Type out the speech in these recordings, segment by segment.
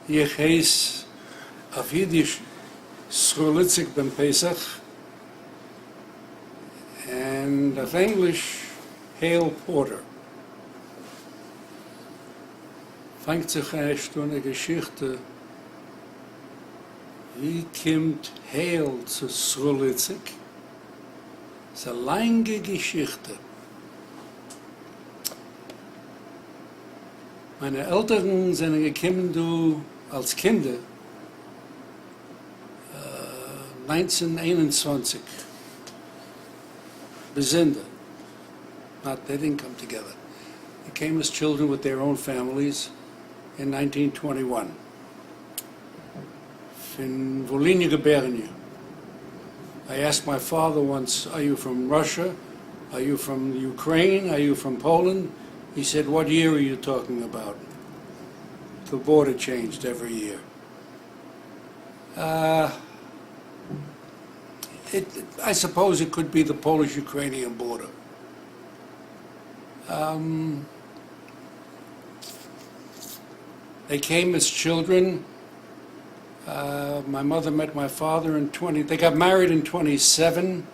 Yeches of Yiddish Srulitzik ben Pesach, and of English Hale Porter. Fängt sich erst eine Geschichte, wie kommt Hale zu Srulitzik? Es ist eine lange Geschichte. Meine Eltern sind gekommen als Kinder 1921. Besinde. They didn't come together. They came as children with their own families in 1921. In Volhynia Gubernia. I asked my father once, are you from Russia? Are you from Ukraine? Are you from Poland? He said, what year are you talking about? The border changed every year. I suppose it could be the Polish-Ukrainian border. They came as children. My mother met my father in they got married in 27.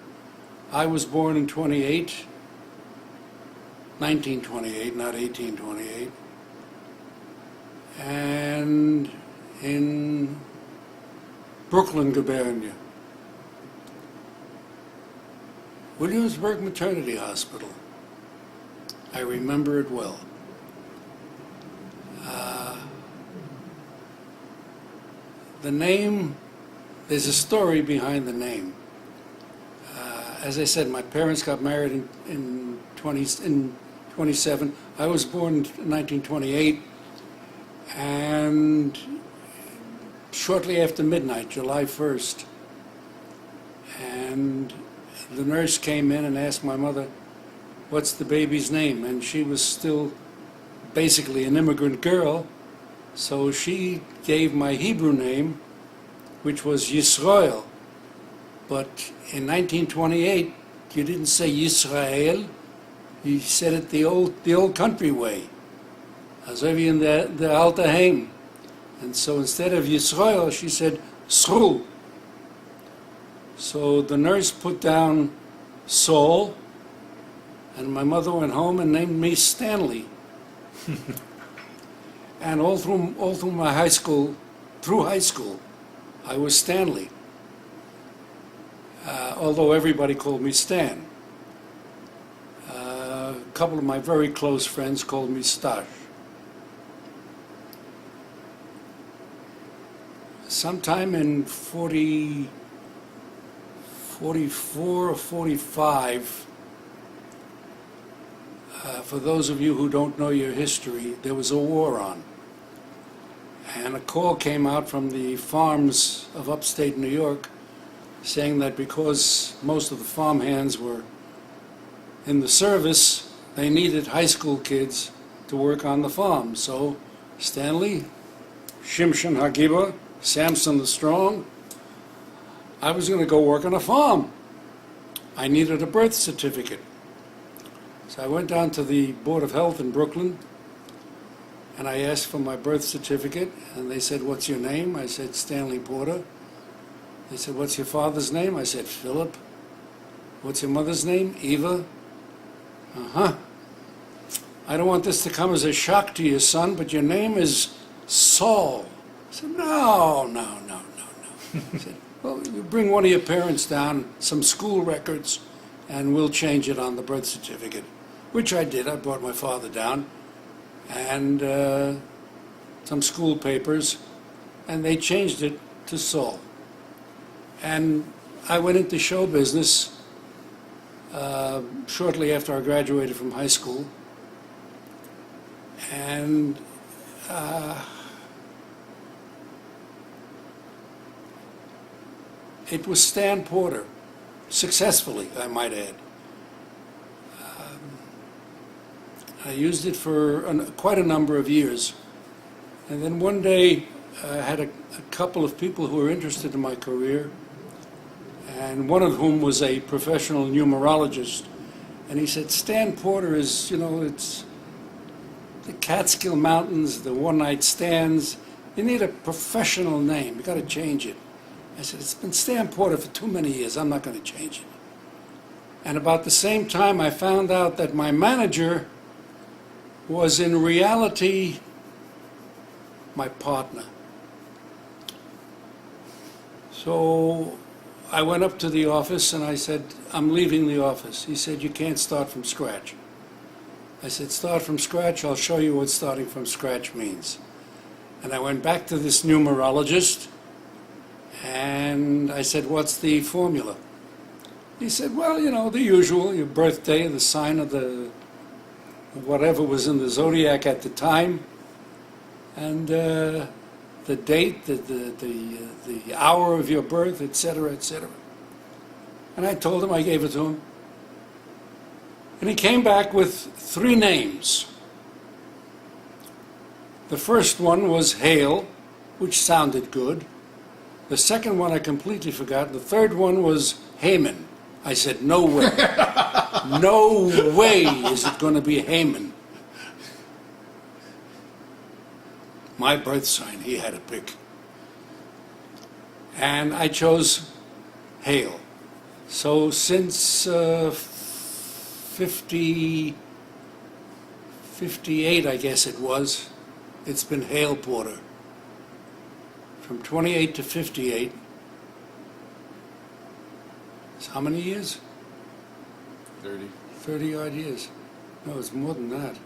I was born in 1928, not 1828. And in Brooklyn, Gubernia. Williamsburg Maternity Hospital. I remember it well. The name, there's a story behind the name. As I said, my parents got married in 27. I was born in 1928, and shortly after midnight, July 1st, and the nurse came in and asked my mother, what's the baby's name? And she was still basically an immigrant girl, so she gave my Hebrew name, which was Yisrael. But in 1928, you didn't say Yisrael, you said it the old country way, also wie in the alte Heim. And so instead of Yisrael, she said Srul. So the nurse put down Saul, and my mother went home and named me Stanley. And all through my high school, I was Stanley. Although everybody called me Stan. A couple of my very close friends called me Stash. Sometime in 44 or 45, for those of you who don't know your history, there was a war on. And a call came out from the farms of upstate New York saying that because most of the farmhands were in the service, they needed high school kids to work on the farm. So Stanley, Shimshon Hagiba, Samson the Strong, I was going to go work on a farm. I needed a birth certificate. So I went down to the Board of Health in Brooklyn, and I asked for my birth certificate, and they said, what's your name? I said, Stanley Porter. They said, what's your father's name? I said, Philip. What's your mother's name? Eva. Uh-huh. I don't want this to come as a shock to your son, but your name is Saul. I said, no. I said, well, you bring one of your parents down, some school records, and we'll change it on the birth certificate, which I did. I brought my father down, and some school papers, and they changed it to Saul. And I went into show business shortly after I graduated from high school, and it was Stan Porter, successfully, I might add. I used it for quite a number of years. And then one day, I had a couple of people who were interested in my career, and one of whom was a professional numerologist. And he said, Stan Porter is, it's the Catskill Mountains, the one-night stands, You need a professional name. You got to change it. I said, it's been Stan Porter for too many years. I'm not going to change it. And about the same time, I found out that my manager was in reality my partner. So I went up to the office and I said, I'm leaving the office. He said, you can't start from scratch. I said, start from scratch. I'll show you what starting from scratch means. And I went back to this numerologist and I said, what's the formula? He said, well, you know, the usual, your birthday, the sign of the whatever was in the zodiac at the time, and the date, the hour of your birth, etc., etc. And I told him, I gave it to him. And he came back with 3 names. The first one was Hale, which sounded good. The second one I completely forgot. The third one was Haman. I said, no way. No way is it going to be Haman. My birth sign, he had to pick. And I chose Hale. So since 58, I guess it was, it's been Hale Porter. From 28 to 58. So how many years? 30. 30 odd years. No, it's more than that.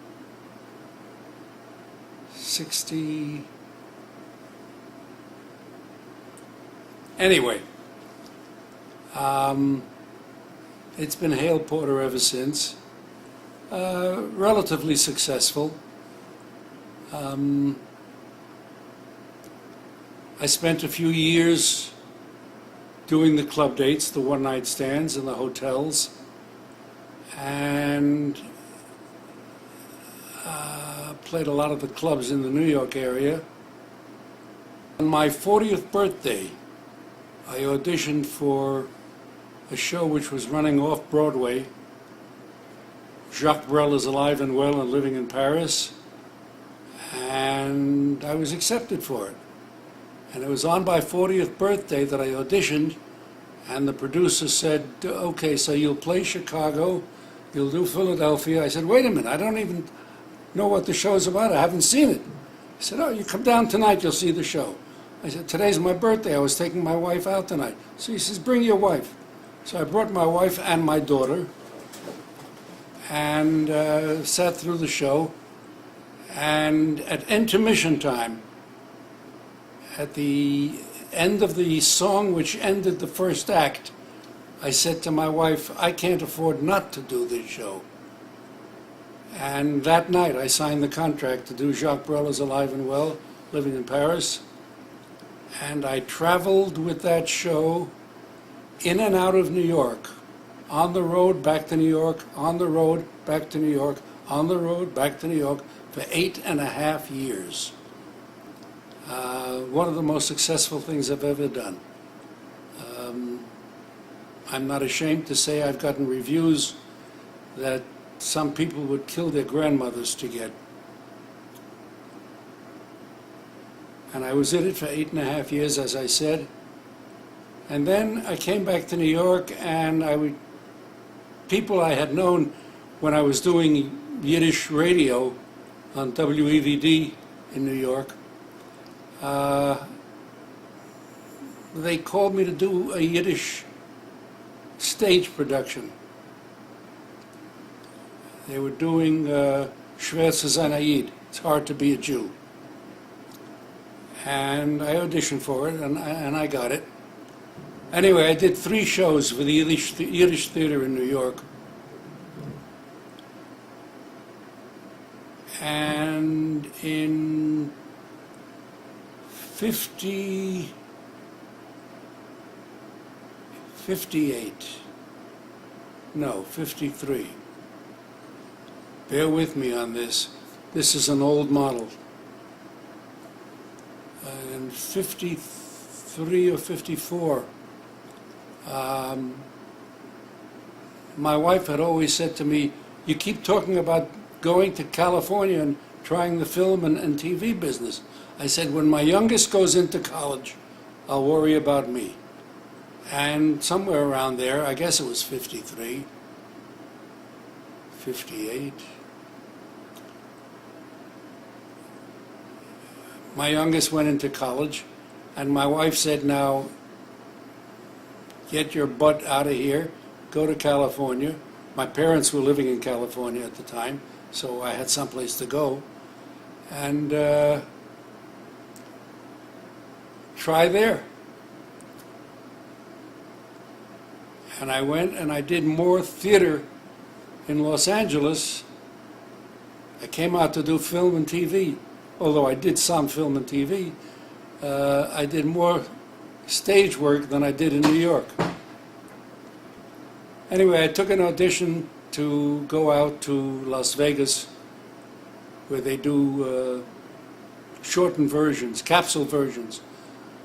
60. Anyway, it's been Hale Porter ever since. Relatively successful. I spent a few years doing the club dates, the one-night stands in the hotels, and played a lot of the clubs in the New York area. On my 40th birthday, I auditioned for a show which was running off Broadway. Jacques Brel is alive and well and living in Paris, and I was accepted for it. And it was on my 40th birthday that I auditioned, and the producer said, okay, so you'll play Chicago, you'll do Philadelphia. I said, wait a minute, I don't even know what the show's about. I haven't seen it. He said, oh, you come down tonight, you'll see the show. I said, today's my birthday. I was taking my wife out tonight. So he says, bring your wife. So I brought my wife and my daughter and sat through the show. And at intermission time, at the end of the song which ended the first act, I said to my wife, I can't afford not to do this show. And that night I signed the contract to do Jacques Brel is Alive and Well, living in Paris. And I traveled with that show in and out of New York, on the road back to New York, on the road back to New York, on the road back to New York for 8.5 years. One of the most successful things I've ever done. I'm not ashamed to say I've gotten reviews that some people would kill their grandmothers to get. And I was in it for 8.5 years, as I said. And then I came back to New York, and people I had known when I was doing Yiddish radio on WEVD in New York, they called me to do a Yiddish stage production. They were doing Schwer zu sein a Yid, It's Hard to Be a Jew. And I auditioned for it, and I got it. Anyway, I did 3 shows for the Yiddish Theater in New York. And in 58, no, 53. Bear with me on this. This is an old model. In 53 or 54, my wife had always said to me, you keep talking about going to California and trying the film and TV business. I said, when my youngest goes into college, I'll worry about me. And somewhere around there, I guess it was 53, 58, my youngest went into college, and my wife said, now, get your butt out of here, go to California. My parents were living in California at the time, so I had someplace to go. And try there. And I went and I did more theater in Los Angeles. I came out to do film and TV, although I did some film and TV. I did more stage work than I did in New York. Anyway, I took an audition to go out to Las Vegas, where they do shortened versions, capsule versions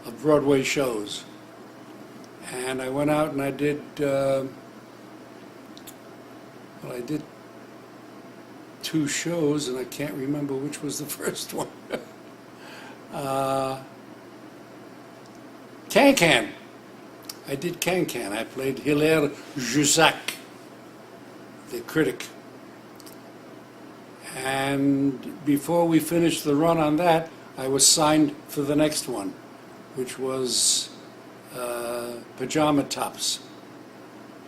of Broadway shows. And I went out and I did, I did 2 shows, and I can't remember which was the first one. Can-Can. I did Can-Can. I played Hilaire Jussac, the critic. And before we finished the run on that, I was signed for the next one, which was Pajama Tops.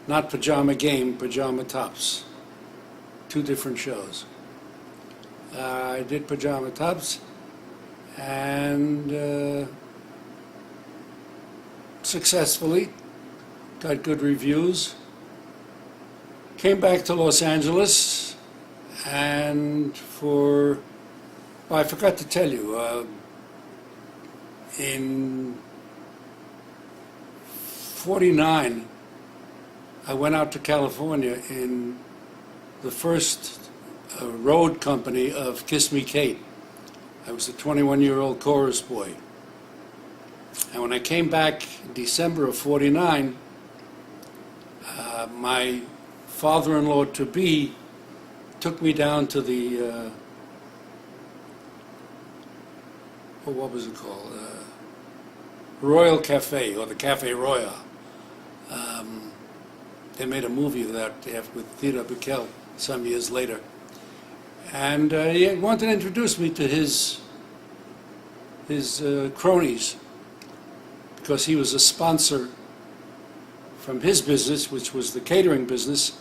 Not Pajama Game, Pajama Tops. 2 different shows. I did Pajama Tops, and successfully, got good reviews. Came back to Los Angeles, and I forgot to tell you, in '49, I went out to California in the first road company of Kiss Me Kate. I was a 21-year-old chorus boy. And when I came back in December of '49, my father-in-law-to-be took me down to the, what was it called? Royal Cafe, or the Cafe Royal. They made a movie of that with Theda Bickel some years later. And he wanted to introduce me to his cronies, because he was a sponsor from his business, which was the catering business,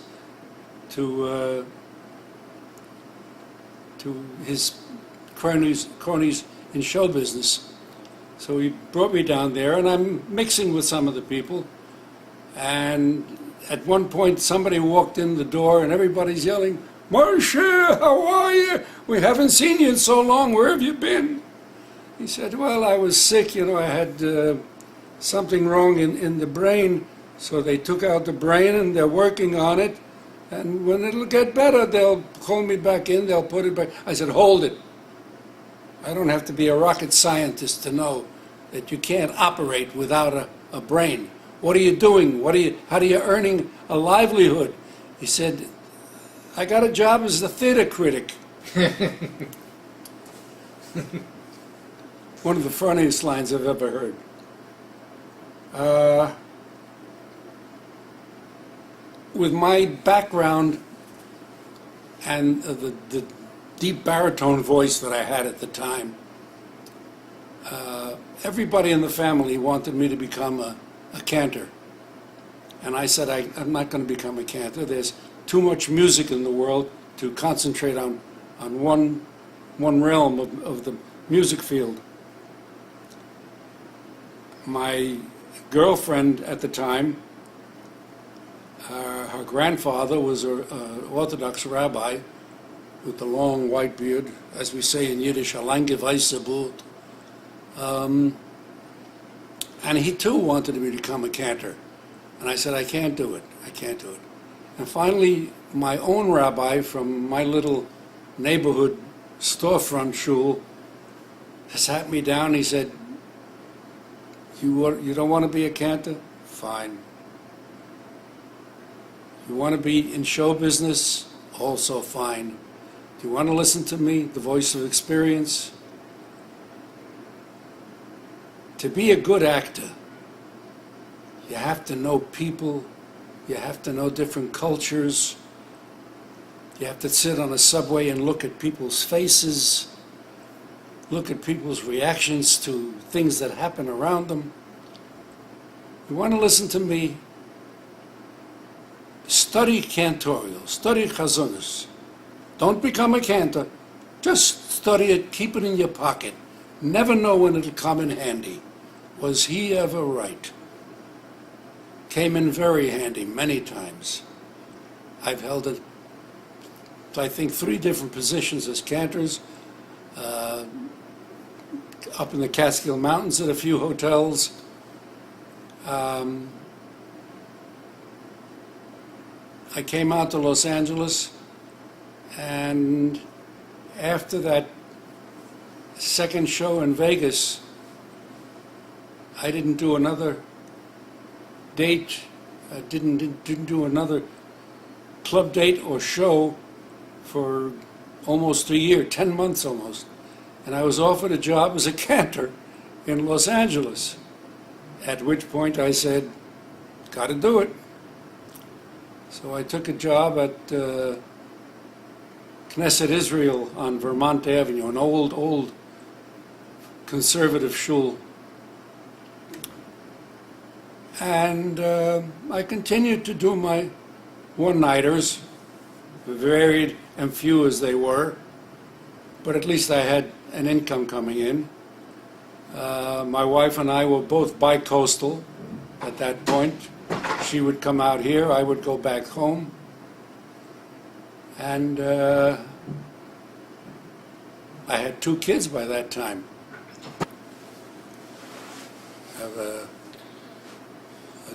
to his cronies in show business. So he brought me down there, and I'm mixing with some of the people. And at one point, somebody walked in the door, and everybody's yelling, "Marche, how are you? We haven't seen you in so long. Where have you been?" He said, "Well, I was sick. I had something wrong in the brain. So they took out the brain, and they're working on it. And when it'll get better, they'll call me back in. They'll put it back." I said, "Hold it. I don't have to be a rocket scientist to know that you can't operate without a brain. What are you doing? How are you earning a livelihood?" He said, "I got a job as a theater critic." One of the funniest lines I've ever heard. With my background and the deep baritone voice that I had at the time, everybody in the family wanted me to become a cantor. And I said, I'm not going to become a cantor. There's too much music in the world to concentrate on one realm of the music field. My girlfriend at the time, her grandfather was an Orthodox rabbi with the long white beard, as we say in Yiddish, a lange weiße Bart. And he too wanted me to become a cantor. And I said, I can't do it. And finally, my own rabbi from my little neighborhood storefront shul sat me down. He said, you don't want to be a cantor? Fine. You want to be in show business? Also fine. Do You want to listen to me, the voice of experience? To be a good actor, you have to know people, you have to know different cultures, you have to sit on a subway and look at people's faces, look at people's reactions to things that happen around them. You want to listen to me? Study cantorial, study chazonis. Don't become a cantor. Just study it, keep it in your pocket. Never know when it'll come in handy. Was he ever right? Came in very handy many times. I've held it, I think, 3 different positions as cantors, up in the Catskill Mountains at a few hotels. I came out to Los Angeles, and after that second show in Vegas, I didn't do another date, I didn't do another club date or show for almost a year, 10 months almost. And I was offered a job as a cantor in Los Angeles, at which point I said, got to do it. So I took a job at Knesset Israel on Vermont Avenue, an old conservative shul. And I continued to do my one-nighters, varied and few as they were, but at least I had an income coming in. My wife and I were both bi-coastal at that point. She would come out here, I would go back home. And I had 2 kids by that time. I have a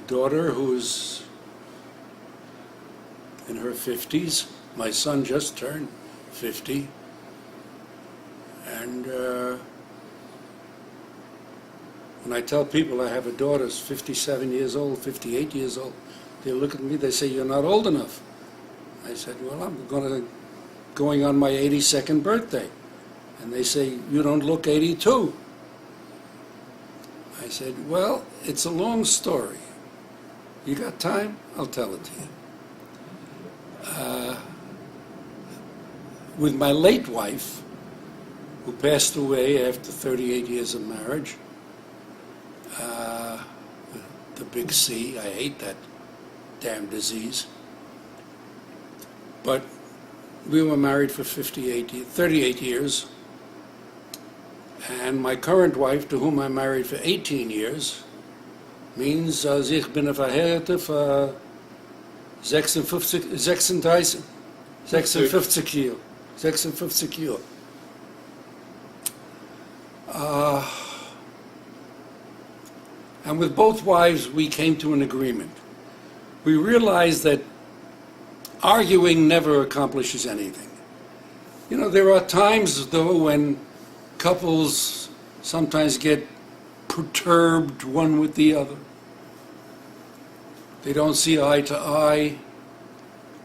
daughter who's in her 50s. My son just turned 50. And when I tell people I have a daughter who's 57 years old, 58 years old, they look at me, they say, you're not old enough. I said, well, I'm going on my 82nd birthday. And they say, you don't look 82. I said, well, it's a long story. You got time? I'll tell it to you. With my late wife, who passed away after 38 years of marriage, the big C, I hate that damn disease. But we were married for 38 years. And my current wife, to whom I'm married for 18 years, means ich bin verheiratet für 56 Jahre. 56 Jahre. And with both wives, we came to an agreement. We realized that arguing never accomplishes anything. You know, there are times, though, when couples sometimes get perturbed one with the other. They don't see eye to eye.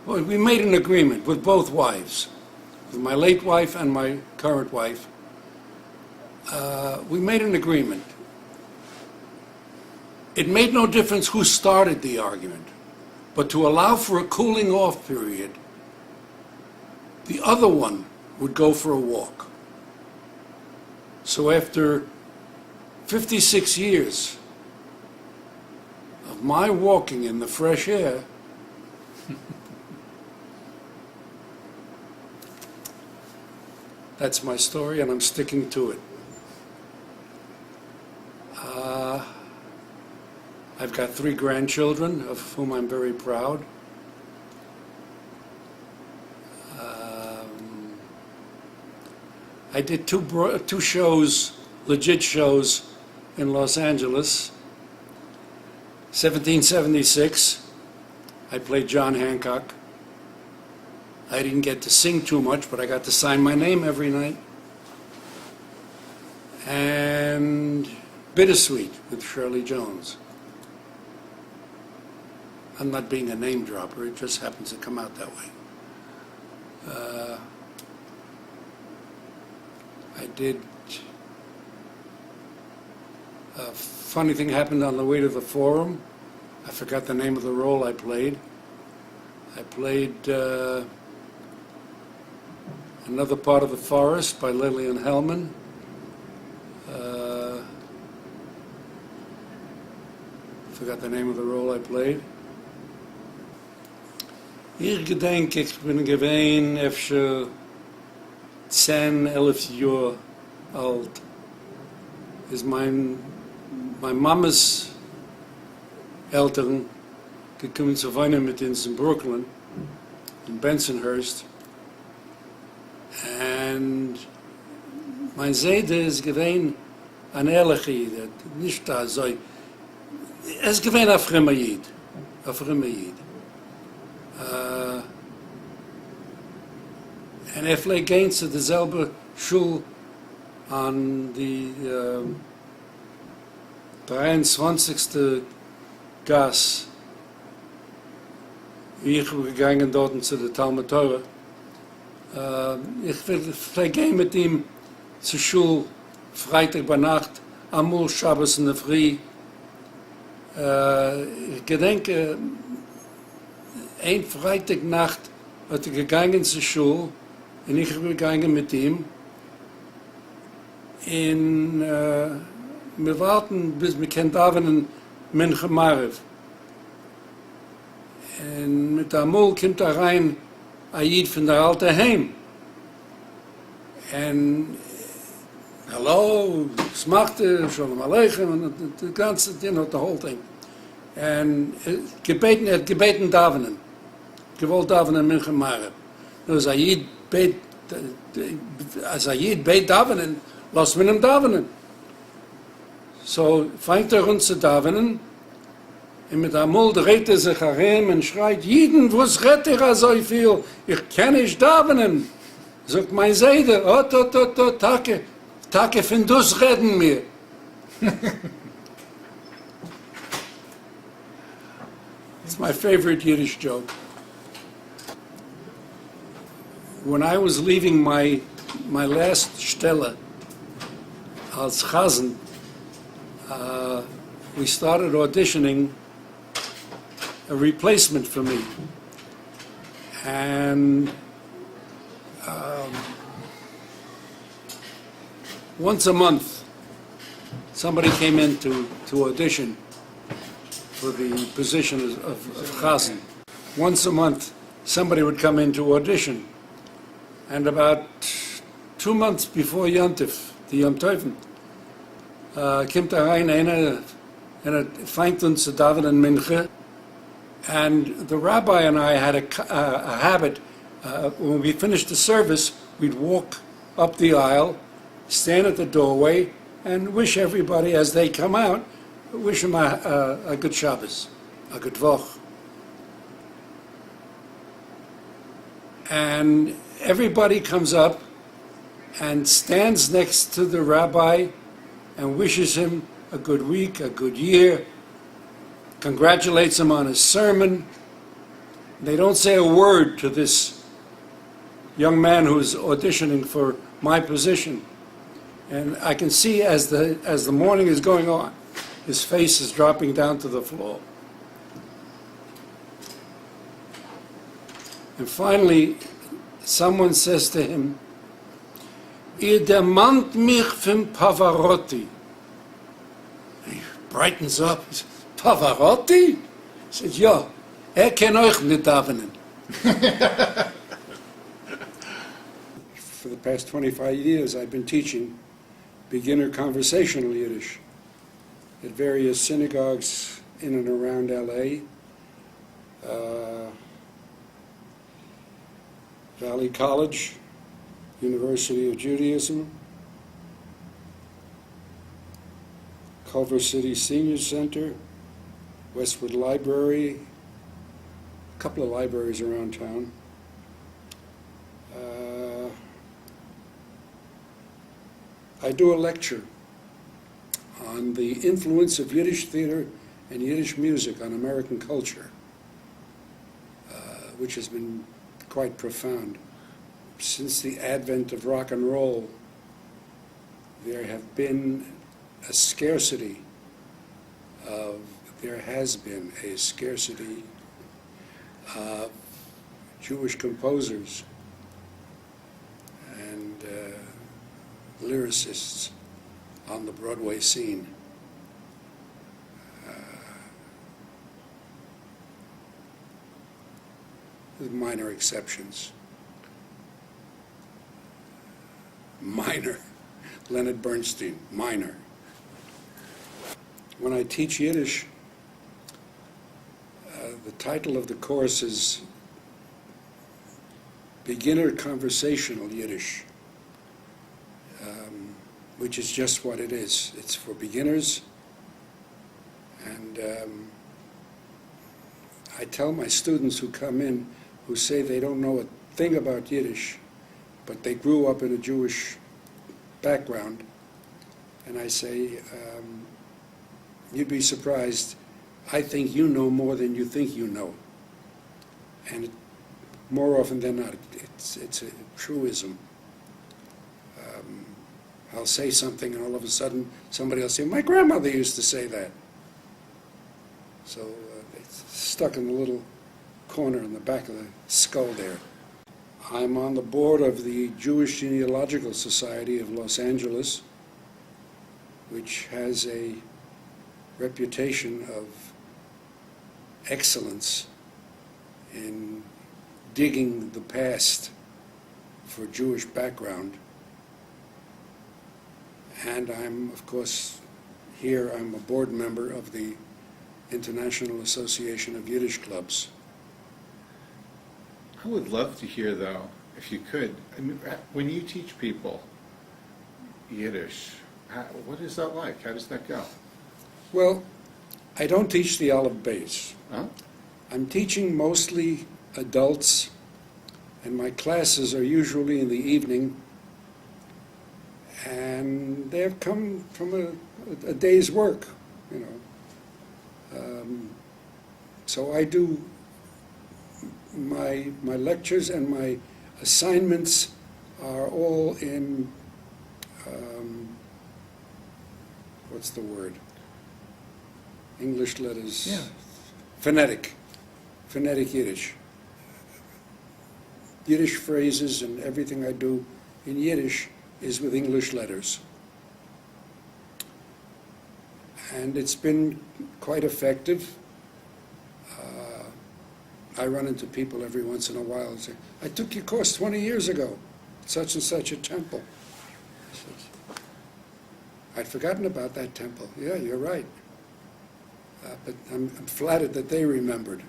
Well, we made an agreement with both wives, with my late wife and my current wife. We made an agreement. It made no difference who started the argument, but to allow for a cooling off period, the other one would go for a walk. So after 56 years of my walking in the fresh air, that's my story, and I'm sticking to it. I've got 3 grandchildren, of whom I'm very proud. I did 2 shows, legit shows, in Los Angeles. 1776, I played John Hancock. I didn't get to sing too much, but I got to sign my name every night. And Bittersweet with Shirley Jones. I'm not being a name dropper, it just happens to come out that way. I did. A funny thing happened on the way to the forum. I forgot the name of the role I played. I played Another Part of the Forest by Lillian Hellman. Forgot the name of the role I played. Ich gedenke, ich bin gewesen, efter 10, 11 Jahre alt. Ist mein Mamas Eltern gekommen zu wohnen mit uns in Brooklyn, in Bensonhurst. Und mein Seide ist gewesen ein ehrlicher Jid, nicht da so. Es ist gewesen ein fremder Jid, En pflegt gehen zu derselbe Schule an die 23. Gas. Ich bin gegangen dort zu der Talmud Torah. Ich pflegt gehen mit ihm zur Schule Freitag bei Nacht, amul Shabbos in der Früh. Ich gedenke, ein Freitagnacht hat gegangen zur Schule und ich bin gegangen mit ihm. Und wir warten, bis wir können davenen Mincha Marev. Und mit der Mol kommt da rein ein Jid von der alten Heim. Und hallo, was macht ihr? Shalom Aleichem, und das ganze Ding hat der whole thing. Und er hat gebeten davenen. Gewollt davenen Mincha Marev. Nur als Jid bet davenen, lass mir ihm davenen. So fängt uns zu davenen, und mit Amul dreht sich herum und schreit, Jiden, was redet ihr so viel? Ich kann nicht davenen. Sagt mein Seide, Tage, von dus reden wir. It's my favorite Yiddish joke. When I was leaving my last Stelle als Chazen, we started auditioning a replacement for me. And once a month, somebody came in to audition for the position of Chazen. Once a month, somebody would come in to audition. And about 2 months before Yontif, the Yom Teufen, kommt da rein einer und fängt uns zu davenen Mincha. And the rabbi and I had a habit, when we finished the service, we'd walk up the aisle, stand at the doorway, and wish everybody as they come out, wish them a good Shabbos, a good Voch. And everybody comes up and stands next to the rabbi and wishes him a good week, a good year, congratulates him on his sermon. They don't say a word to this young man who's auditioning for my position. And I can see as the morning is going on, his face is dropping down to the floor. And finally, someone says to him, "Ihr demand mich von Pavarotti." He brightens up. He says, "Pavarotti?" He says, "Ja, kann euch nicht davenen." For the past 25 years, I've been teaching beginner conversational Yiddish at various synagogues in and around LA. Valley College, University of Judaism, Culver City Senior Center, Westwood Library, a couple of libraries around town. I do a lecture on the influence of Yiddish theater and Yiddish music on American culture, which has been quite profound. Since the advent of rock and roll there have been a scarcity of, there has been a scarcity of Jewish composers and lyricists on the Broadway scene. With minor exceptions. Minor. Leonard Bernstein, minor. When I teach Yiddish, the title of the course is Beginner Conversational Yiddish, which is just what it is. It's for beginners, and I tell my students who come in who say they don't know a thing about Yiddish, but they grew up in a Jewish background, and I say, you'd be surprised, I think you know more than you think you know. And more often than not, it's a truism. I'll say something and all of a sudden somebody will say, my grandmother used to say that. So it's stuck in the little corner in the back of the skull there. I'm on the board of the Jewish Genealogical Society of Los Angeles, which has a reputation of excellence in digging the past for Jewish background. And I'm, of course, here I'm a board member of the International Association of Yiddish Clubs. I would love to hear, though, if you could, I mean, when you teach people Yiddish, what is that like? How does that go? Well, I don't teach the Aleph Beis. Huh? I'm teaching mostly adults, and my classes are usually in the evening, and they've come from a day's work, you know. So I do my lectures and my assignments are all in, what's the word? English letters. Yeah. Phonetic Yiddish. Yiddish phrases and everything I do in Yiddish is with English letters. And it's been quite effective. I run into people every once in a while and say, I took your course 20 years ago at such and such a temple. I said, I'd forgotten about that temple. Yeah, you're right. But I'm flattered that they remembered.